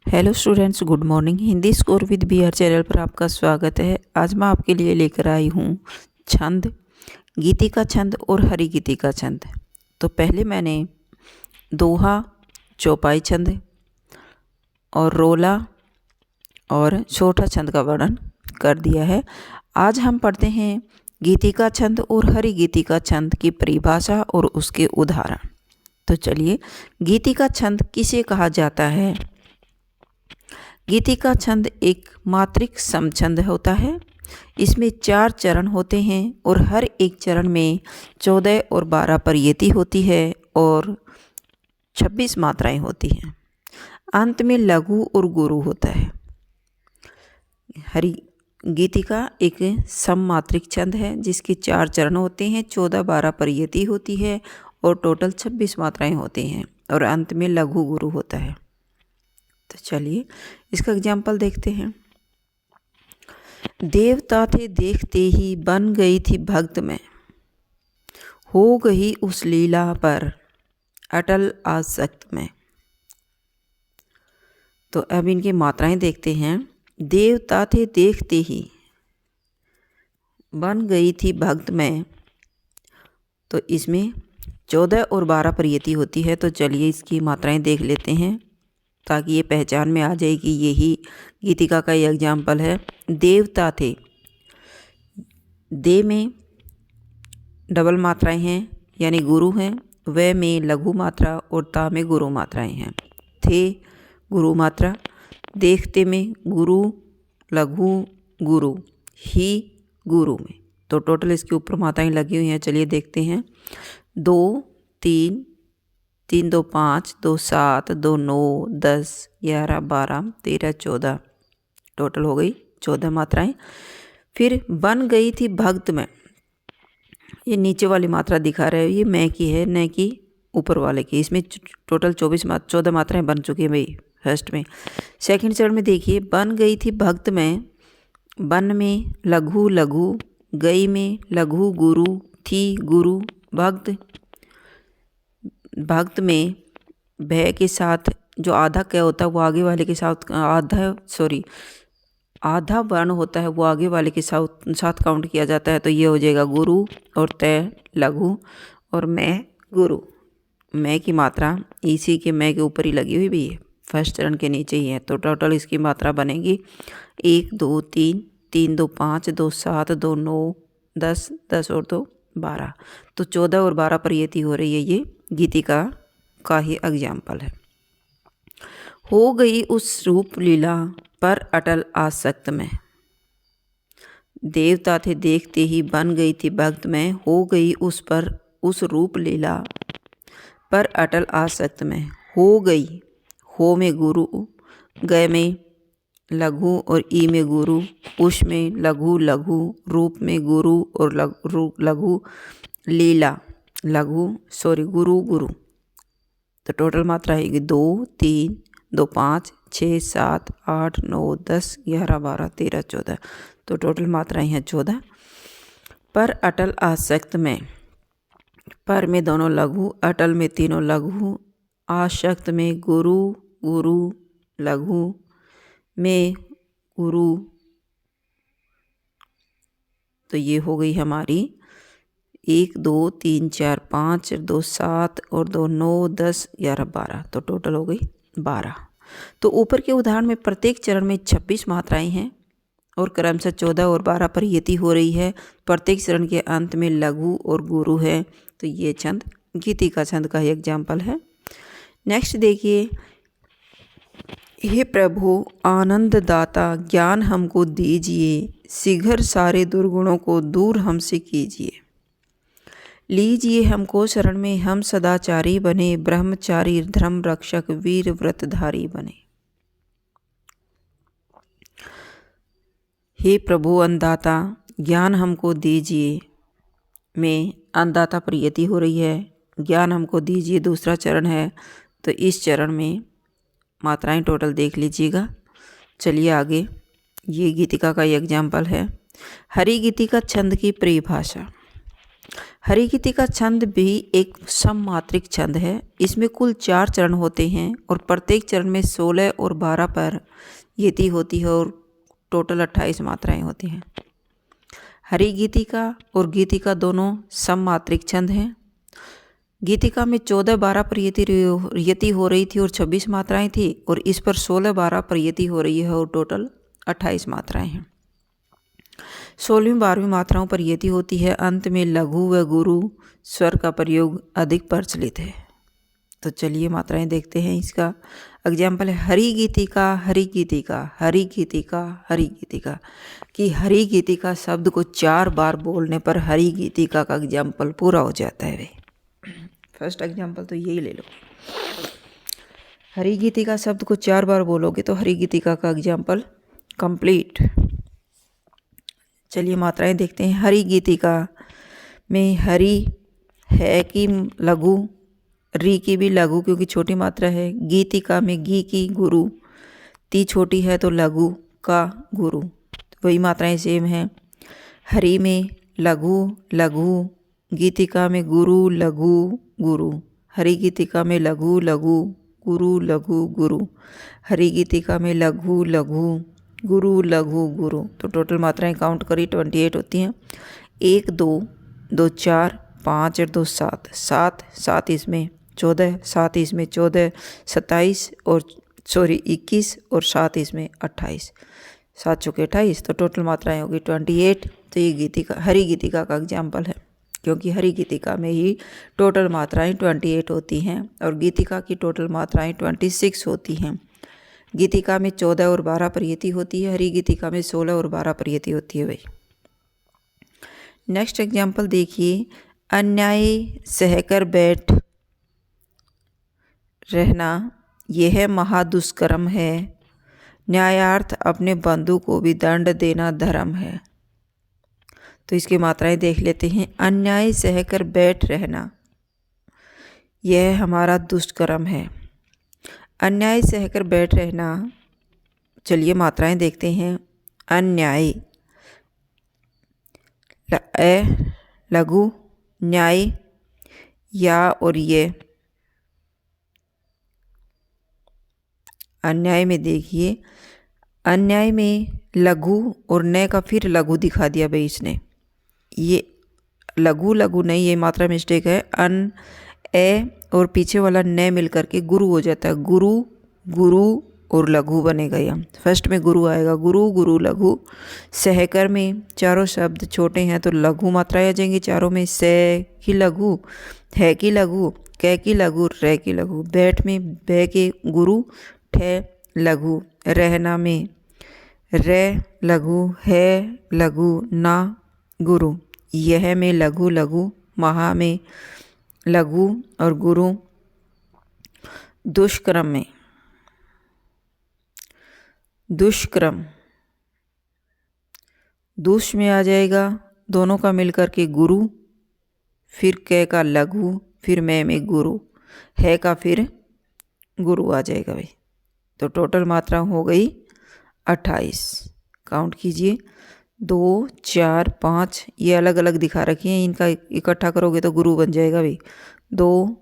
Hello students, good morning. Hindi score with BR channel पर आपका स्वागत है। आज मैं आपके लिए लेकर आई हूँ छंद, गीतिका छंद और हरी गीतिका छंद। तो पहले मैंने दोहा, चौपाई छंद और रोला और छोटा छंद का वर्णन कर दिया है। आज हम पढ़ते हैं गीतिका छंद और हरी गीतिका छंद की परिभाषा और उसके उदाहरण। तो चलिए, गीतिका छंद किसे कहा जाता है? गीतिका छंद एक मात्रिक समछंद होता है। इसमें 4 चरण होते हैं और हर एक चरण में 14 और 12 परियति होती है और 26 मात्राएं होती हैं। अंत में लघु और गुरु होता है। हरी गीतिका एक सममात्रिक छंद है जिसके 4 चरण होते हैं, 14, 12 परियति होती है और टोटल 26 मात्राएं होती हैं और अंत में लघु गुरु होता है। तो चलिए इसका एग्जाम्पल देखते हैं। देवता थे देखते ही बन गई थी भक्त में, हो गई उस लीला पर अटल आसक्त में। तो अब इनकी मात्राएं देखते हैं। देवता थे देखते ही बन गई थी भक्त में, तो इसमें 14 और 12 परियति होती है। तो चलिए इसकी मात्राएं देख लेते हैं ताकि ये पहचान में आ जाए कि यही गीतिका का ये एग्जाम्पल है। देवता थे, दे में डबल मात्राएं हैं यानी गुरु हैं, व में लघु मात्रा और ता में गुरु मात्राएं हैं। थे गुरु मात्रा, देखते में गुरु, लघु गुरु, ही गुरु में। तो टोटल इसके ऊपर मात्राएं लगी हुई हैं। चलिए देखते हैं। 2, 3, 3, 2, 5, 2, 7, 2, 9, 10, 11, 12, 13, 14, टोटल हो गई 14 मात्राएं। फिर बन गई थी भक्त में, ये नीचे वाली मात्रा दिखा रहे हैं, ये मैं की है, न कि ऊपर वाले की। इसमें टोटल 14 मात्राएं बन चुकी हैं भाई फर्स्ट में। सेकंड चरण में देखिए, बन गई थी भक्त में, बन में लघु लघु, गई में लघु गुरु, थी गुरु भक्त। भक्त में भय के साथ जो आधा क होता है वो आगे वाले के साथ आधा वर्ण होता है वो आगे वाले के साथ काउंट किया जाता है। तो ये हो जाएगा गुरु और तय लघु और मैं गुरु। मैं की मात्रा इसी के मैं के ऊपर ही लगी हुई भी है, फर्स्ट चरण के नीचे ही है। तो टोटल इसकी मात्रा बनेगी 1, 2, 3, 3, 2, 5, 2, 7, 2, 9, 10, 10 और 2, 12। तो 14 और 12 परियति हो रही है। ये गीतिका का ही एग्जाम्पल है। हो गई उस रूप लीला पर अटल आसक्त में, देवता थे देखते ही बन गई थी भक्त में, हो गई उस रूप लीला पर अटल आसक्त में। हो गई, हो में गुरु, गए में लघु और ई में गुरु, उस में लघु लघु, रूप में गुरु और लघु, लीला गुरु गुरु। तो टोटल मात्रा है 2, 3, 2, 5, 6, 7, 8, 9, 10, 11, 12, 13, 14। तो टोटल मात्राएं हैं 14। पर अटल आसक्त में, पर में दोनों लघु, अटल में तीनों लघु, आसक्त में गुरु गुरु लघु में गुरु। तो ये हो गई हमारी 1, 2, 3, 4, 5, 2, 7 और 2, 9, 10, 11, 12। तो टोटल हो गई 12। तो ऊपर के उदाहरण में प्रत्येक चरण में 26 मात्राएं हैं और क्रमशः 14 और 12 परियति हो रही है। प्रत्येक चरण के अंत में लघु और गुरु है। तो ये छंद गीतिका छंद का ही एग्जाम्पल है। नेक्स्ट देखिए। हे प्रभु आनंद दाता ज्ञान हमको दीजिए, शीघ्र सारे दुर्गुणों को दूर हमसे कीजिए। लीजिए हमको शरण में, हम सदाचारी बने, ब्रह्मचारी धर्म रक्षक वीर व्रतधारी बने। हे प्रभु अन्नदाता ज्ञान हमको दीजिए, में अन्नदाता परियति हो रही है। ज्ञान हमको दीजिए दूसरा चरण है। तो इस चरण में मात्राएं टोटल देख लीजिएगा। चलिए आगे, ये गीतिका का एग्जाम्पल है। हरी गीतिका छंद की परिभाषा। हरि गीति का छंद भी एक सममात्रिक छंद है। इसमें कुल 4 चरण होते हैं और प्रत्येक चरण में 16 और 12 पर यति होती है और टोटल 28 मात्राएं होती हैं। हरि गीतिका और गीतिका दोनों सममात्रिक छंद हैं। गीतिका में 14-12 पर यति हो रही थी और 26 मात्राएं थी, और इस पर 16-12 पर यति हो रही है और टोटल 28 मात्राएं हैं। 16वीं-12वीं मात्राओं पर यति होती है। अंत में लघु व गुरु स्वर का प्रयोग अधिक प्रचलित है। तो चलिए मात्राएं देखते हैं। इसका एग्जाम्पल है हरि गीतिका, हरि गीतिका, हरि गीतिका, हरि गीतिका। कि हरि गीतिका शब्द को 4 बार बोलने पर हरि गीतिका का एग्जाम्पल पूरा हो जाता है। फर्स्ट एग्जाम्पल तो यही ले लो। हरि गीतिका शब्द को 4 बार बोलोगे तो हरि गीतिका का एग्जाम्पल कंप्लीट। चलिए मात्राएं देखते हैं। हरि गीतिका में हरि है की लघु, री की भी लघु क्योंकि छोटी मात्रा है। गीतिका में गी की गुरु, ती छोटी है तो लघु का गुरु, वही मात्राएं सेम हैं। हरि में लघु लघु, गीतिका में गुरु लघु गुरु, हरि गीतिका में लघु लघु गुरु लघु गुरु, हरि गीतिका में लघु लघु गुरु लघु गुरु। तो टोटल मात्राएं काउंट करी 28 होती हैं। 1 2 2 4 5 और 2 7 7 7 इसमें 14 7 इसमें 14 27 और 21 और 7 इसमें 28, 7 चौके 28। तो टोटल मात्राएं होगी 28। तो ये गीतिका हरि गीतिका का एग्जाम्पल है, क्योंकि हरि गीतिका में ही टोटल मात्राएं 28 होती हैं और गीतिका की टोटल मात्राएं 26 होती हैं। गीतिका में 14 और 12 पर यति होती है, हरि गीतिका में 16 और 12 पर यति होती है। भाई नेक्स्ट एग्जाम्पल देखिए। अन्याय सहकर बैठ रहना यह महादुष्कर्म है, न्यायार्थ अपने बंधु को भी दंड देना धर्म है। तो इसकी मात्राएं देख लेते हैं। अन्याय सहकर बैठ रहना यह हमारा दुष्कर्म है। अन्याय सहकर बैठ रहना, चलिए मात्राएं देखते हैं। अन्याय लघु, न्याय या और ये। अन्याय में देखिए, अन्याय में लघु और न का फिर लघु दिखा दिया भाई इसने। ये लघु लघु नहीं, ये मात्रा मिस्टेक है। अन ए और पीछे वाला न मिल करके गुरु हो जाता है। गुरु गुरु और लघु बनेगा। यहाँ फर्स्ट में गुरु आएगा, गुरु गुरु लघु। सहकर में चारों शब्द छोटे हैं तो लघु मात्राएं आ जाएंगी चारों में। से की लघु, है की लघु, कै की लघु, रे की लघु। बैठ में बे के गुरु, ठे लघु। रहना में रे लघु, है लघु, ना गुरु। यह में लघु लघु, महा में लघु और गुरु। दुष्कर्म में दुष्कर्म, दुष में आ जाएगा दोनों का मिलकर के गुरु, फिर कै का लघु, फिर मैं में गुरु, है का फिर गुरु आ जाएगा भाई। तो टोटल मात्रा हो गई 28। काउंट कीजिए। 2 4 5 ये अलग अलग दिखा रखी हैं, इनका इकट्ठा करोगे तो गुरु बन जाएगा भाई। 2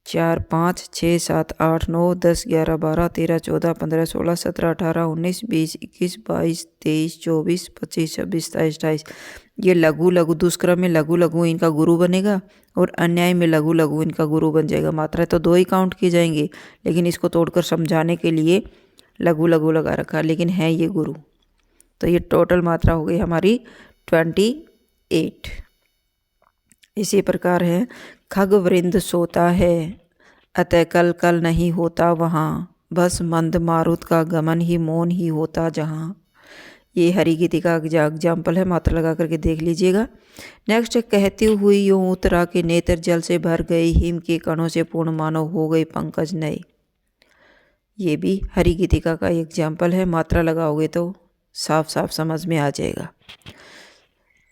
4 5 6 7 8 9 10 11 12 13 14 15 16 17 18 19 20 21 22 23 24 25 26 27 28। ये लघु लघु, दुष्कर्म में लघु लघु इनका गुरु बनेगा और अन्याय में लघु लघु इनका गुरु बन जाएगा। मात्रा तो 2 ही काउंट की जाएंगी, लेकिन इसको तोड़कर समझाने के लिए लघु लघु लगा रखा, लेकिन है ये गुरु। तो ये टोटल मात्रा हो गई हमारी 28। इसी प्रकार है खग वृंद सोता है, अतः कल कल नहीं होता वहाँ, बस मंद मारुत का गमन ही मौन ही होता जहाँ। ये हरि गीति का एग्जाम्पल है, मात्रा लगा करके देख लीजिएगा। नेक्स्ट है कहती हुई यूं उतरा के नेत्र जल से भर गए, हिम के कणों से पूर्ण मानव हो गई पंकज नए। ये भी हरि गीतिका का एग्जाम्पल है, मात्रा लगाओगे तो साफ साफ समझ में आ जाएगा।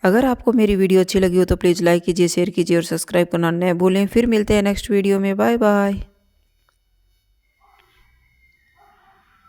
अगर आपको मेरी वीडियो अच्छी लगी हो तो प्लीज़ लाइक कीजिए, शेयर कीजिए और सब्सक्राइब करना न भूलें। फिर मिलते हैं नेक्स्ट वीडियो में। Bye bye.